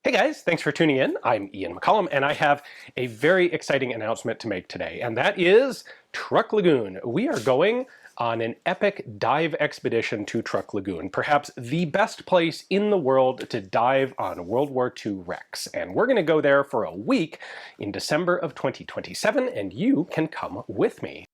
Hey guys, thanks for tuning in. I'm Ian McCollum, and I have a very exciting announcement to make today, and that is Truk Lagoon. We are going on an epic dive expedition to Truk Lagoon, perhaps the best place in the world to dive on World War II wrecks. And we're going to go there for a week in December of 2027, and you can come with me.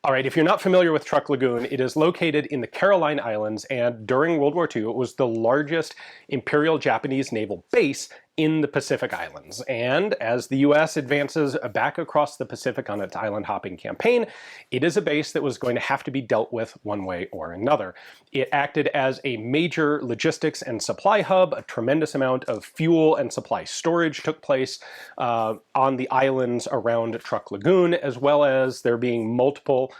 All right, if you're not familiar with Truk Lagoon, it is located in the Caroline Islands, and during World War II, it was the largest Imperial Japanese naval base in the Pacific Islands. And as the US advances back across the Pacific on its island hopping campaign, it is a base that was going to have to be dealt with one way or another. It acted as a major logistics and supply hub. A tremendous amount of fuel and supply storage took place on the islands around Truk Lagoon, as well as there being multiple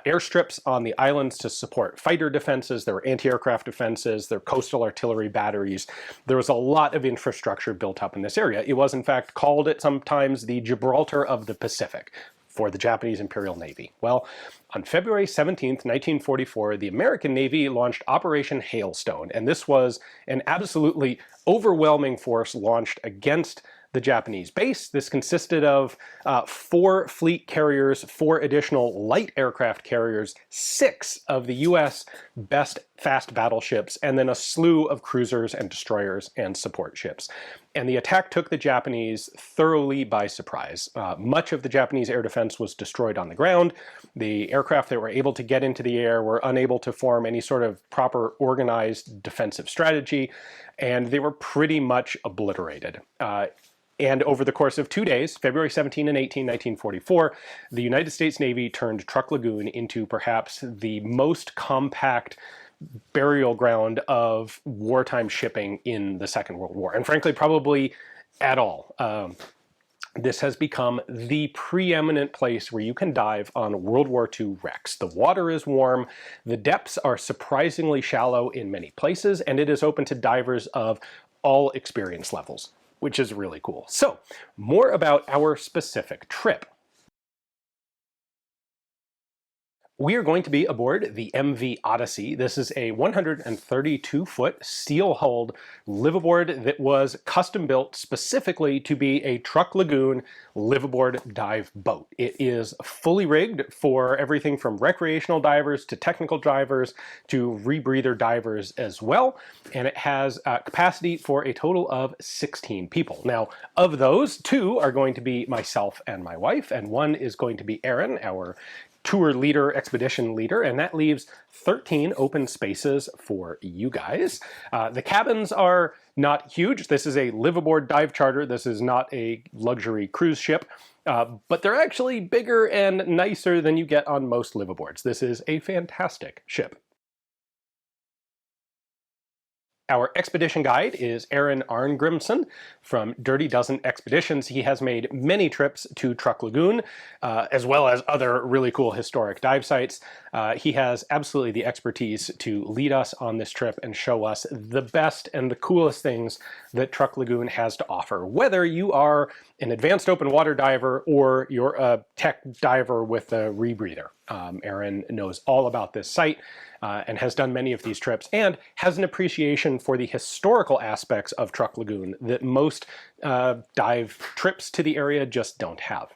airstrips on the islands to support fighter defenses. There were anti-aircraft defenses, there were coastal artillery batteries. There was a lot of infrastructure built up in this area. It was in fact called at sometimes the Gibraltar of the Pacific for the Japanese Imperial Navy. Well, on February 17th, 1944, the American Navy launched Operation Hailstone, and this was an absolutely overwhelming force launched against the Japanese base. This consisted of 4 fleet carriers, 4 additional light aircraft carriers, 6 of the US best fast battleships, and then a slew of cruisers and destroyers and support ships. And the attack took the Japanese thoroughly by surprise. Much of the Japanese air defense was destroyed on the ground. The aircraft that were able to get into the air were unable to form any sort of proper organized defensive strategy, and they were pretty much obliterated. And over the course of 2 days, February 17 and 18, 1944, the United States Navy turned Truk Lagoon into perhaps the most compact burial ground of wartime shipping in the Second World War, and frankly, probably at all. This has become the preeminent place where you can dive on World War II wrecks. The water is warm, the depths are surprisingly shallow in many places, and it is open to divers of all experience levels, which is really cool. So, more about our specific trip. We are going to be aboard the MV Odyssey. This is a 132-foot steel-hulled liveaboard that was custom-built specifically to be a Truk Lagoon liveaboard dive boat. It is fully rigged for everything from recreational divers to technical divers to rebreather divers as well, and it has capacity for a total of 16 people. Now, of those, 2 are going to be myself and my wife, and 1 is going to be Aron, our tour leader, expedition leader, and that leaves 13 open spaces for you guys. The cabins are not huge. This is a liveaboard dive charter. This is not a luxury cruise ship, but they're actually bigger and nicer than you get on most liveaboards. This is a fantastic ship. Our expedition guide is Aron Arngrimsson from Dirty Dozen Expeditions. He has made many trips to Truk Lagoon, as well as other really cool historic dive sites. He has absolutely the expertise to lead us on this trip and show us the best and the coolest things that Truk Lagoon has to offer. Whether you are an advanced open water diver or you're a tech diver with a rebreather, Aron knows all about this site and has done many of these trips and has an appreciation for the historical aspects of Truk Lagoon that most dive trips to the area just don't have.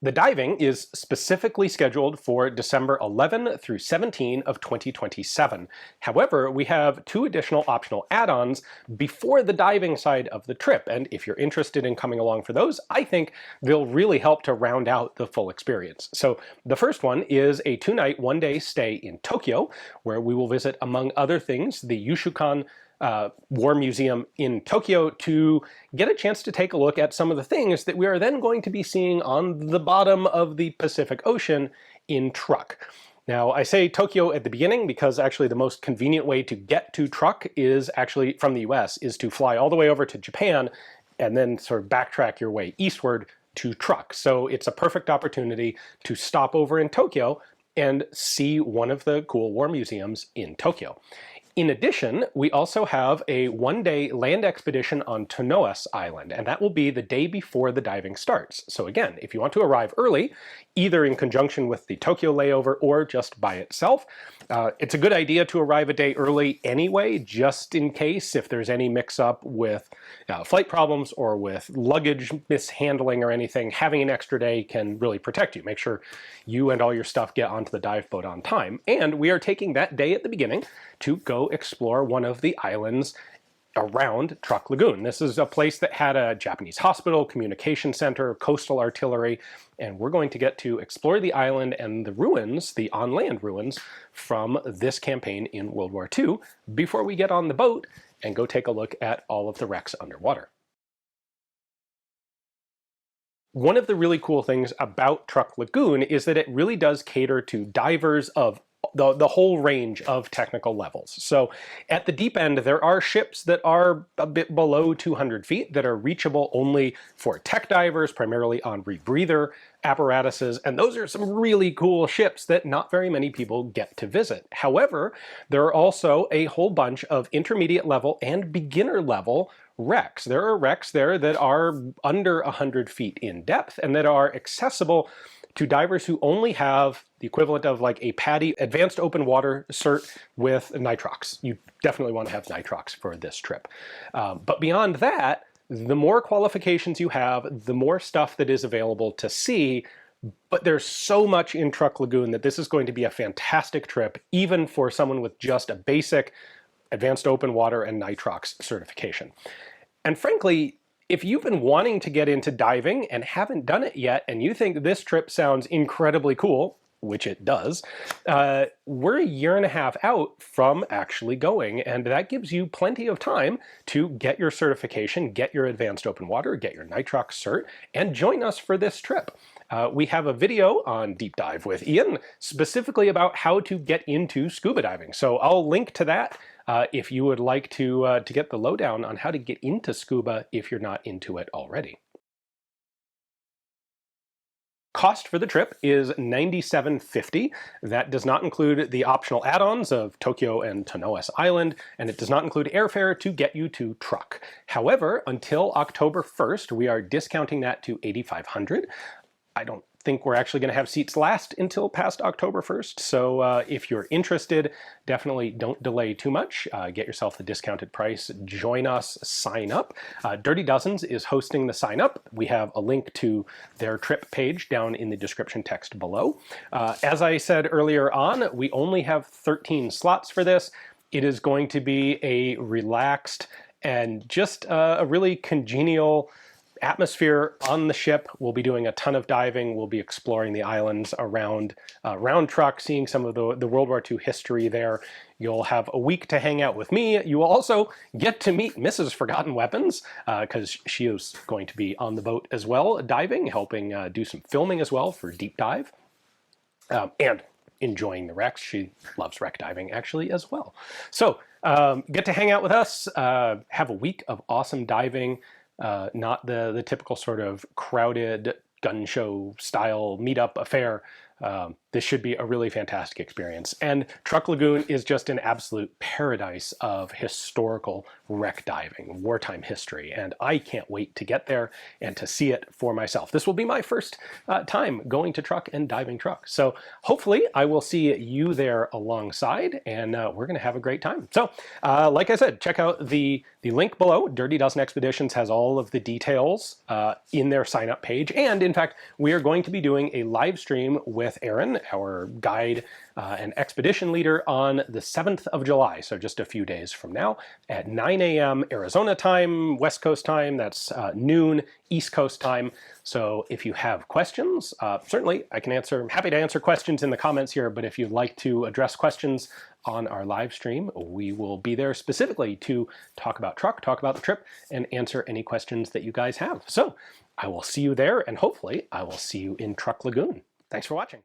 The diving is specifically scheduled for December 11 through 17 of 2027. However, we have 2 additional optional add-ons before the diving side of the trip, and if you're interested in coming along for those, I think they'll really help to round out the full experience. So the first one is a 2-night, 1-day stay in Tokyo, where we will visit, among other things, the Yushukan War Museum in Tokyo to get a chance to take a look at some of the things that we are then going to be seeing on the bottom of the Pacific Ocean in Truk. Now, I say Tokyo at the beginning because actually the most convenient way to get to Truk is actually from the US, is to fly all the way over to Japan and then sort of backtrack your way eastward to Truk. So it's a perfect opportunity to stop over in Tokyo and see one of the cool war museums in Tokyo. In addition, we also have a one-day land expedition on Tonoas Island, and that will be the day before the diving starts. So again, if you want to arrive early, either in conjunction with the Tokyo layover or just by itself, it's a good idea to arrive a day early anyway, just in case if there's any mix-up with flight problems or with luggage mishandling or anything. Having an extra day can really protect you. Make sure you and all your stuff get onto the dive boat on time. And we are taking that day at the beginning to go explore one of the islands around Truk Lagoon. This is a place that had a Japanese hospital, communication center, coastal artillery, and we're going to get to explore the island and the ruins, the on-land ruins, from this campaign in World War II before we get on the boat and go take a look at all of the wrecks underwater. One of the really cool things about Truk Lagoon is that it really does cater to divers of the whole range of technical levels. So at the deep end, there are ships that are a bit below 200 feet that are reachable only for tech divers, primarily on rebreather apparatuses, and those are some really cool ships that not very many people get to visit. However, there are also a whole bunch of intermediate level and beginner level wrecks. There are wrecks there that are under 100 feet in depth and that are accessible to divers who only have the equivalent of like a PADI advanced open water cert with nitrox. You definitely want to have nitrox for this trip. But beyond that, the more qualifications you have, the more stuff that is available to see. But there's so much in Truk Lagoon that this is going to be a fantastic trip, even for someone with just a basic advanced open water and nitrox certification. And frankly, if you've been wanting to get into diving and haven't done it yet, and you think this trip sounds incredibly cool, which it does, we're a year and a half out from actually going, and that gives you plenty of time to get your certification, get your advanced open water, get your nitrox cert, and join us for this trip. We have a video on Deep Dive with Ian specifically about how to get into scuba diving. So I'll link to that if you would like to get the lowdown on how to get into scuba if you're not into it already. Cost for the trip is $97.50. That does not include the optional add-ons of Tokyo and Tonoas Island, and it does not include airfare to get you to Truk. However, until October 1st, we are discounting that to $8,500. I don't think we're actually going to have seats last until past October 1st, so if you're interested, definitely don't delay too much. Get yourself the discounted price, join us, sign up. Dirty Dozens is hosting the sign up. We have a link to their trip page down in the description text below. As I said earlier on, we only have 13 slots for this. It is going to be a relaxed and just a really congenial atmosphere on the ship. We'll be doing a ton of diving. We'll be exploring the islands around Truk, seeing some of the World War II history there. You'll have a week to hang out with me. You will also get to meet Mrs. Forgotten Weapons, because she is going to be on the boat as well, diving, helping do some filming as well for Deep Dive, and enjoying the wrecks. She loves wreck diving actually as well. So get to hang out with us, have a week of awesome diving. Not the typical sort of crowded gun show style meetup affair. This should be a really fantastic experience. And Truk Lagoon is just an absolute paradise of historical wreck diving, wartime history, and I can't wait to get there and to see it for myself. This will be my first time going to Truk and diving Truk. So hopefully I will see you there alongside, and we're going to have a great time. So like I said, check out the link below. Dirty Dozen Expeditions has all of the details in their sign up page. And in fact, we are going to be doing a live stream with Aron, our guide and expedition leader, on the 7th of July, so just a few days from now, at 9 a.m. Arizona time, West Coast time. That's noon East Coast time. So if you have questions, certainly I can answer. I'm happy to answer questions in the comments here, but if you'd like to address questions on our live stream, we will be there specifically to talk about Truk, talk about the trip, and answer any questions that you guys have. So I will see you there, and hopefully I will see you in Truk Lagoon. Thanks for watching.